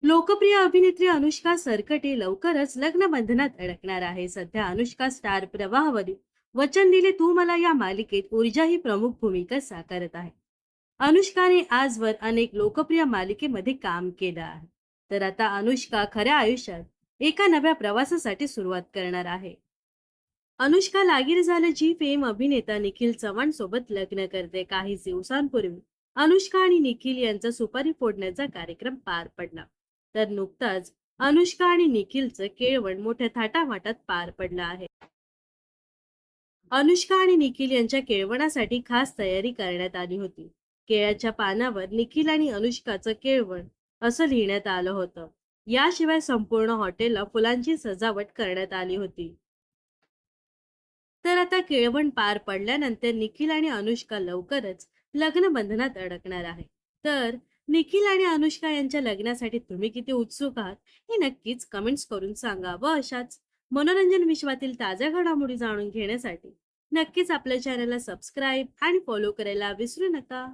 लोकप्रिय अभिनेत्री अनुष्का सरकटे लवकरच लग्न बंधनात अडकणार आहे. सध्या अनुष्का स्टार प्रवाहावरील वचन दिले तू मला या मालिकेत ऊर्जा ही प्रमुख भूमिका साकारत आहे. अनुष्काने आजवर अनेक लोकप्रिय मालिकेमध्ये काम केलं आहे. तर आता अनुष्का खऱ्या आयुष्यात एका नव्या प्रवासासाठी सुरुवात करणार आहे. अनुष्का लागीर झालं जी फेम अभिनेता निखिल चव्हाण सोबत लग्न करते. काही दिवसांपूर्वी अनुष्का आणि निखिल यांचा सुपारी फोडण्याचा कार्यक्रम पार पडला. तर नुकताच अनुष्का आणि निखिलचं केळवण मोठ्या थाटामाटात पार पडलं आहे. अनुष्का आणि निखिल यांच्या केळवणासाठी खास तयारी करण्यात आली होती. केळ्याच्या पानावर निखिल आणि अनुष्काचं केळवण असं लिहिण्यात आलं होतं. याशिवाय संपूर्ण हॉटेलला फुलांची सजावट करण्यात आली होती. तर आता केळवण पार पडल्यानंतर निखिल आणि अनुष्का लवकरच लग्न बंधनात अडकणार आहे. तर निखिल आणि अनुष्का यांच्या लग्नासाठी तुम्ही किती उत्सुक आहात हे नक्कीच कमेंट्स करून सांगा. व अशाच मनोरंजन विश्वातील ताज्या घडामोडी जाणून घेण्यासाठी नक्कीच आपल्या चॅनलला सबस्क्राईब आणि फॉलो करायला विसरू नका.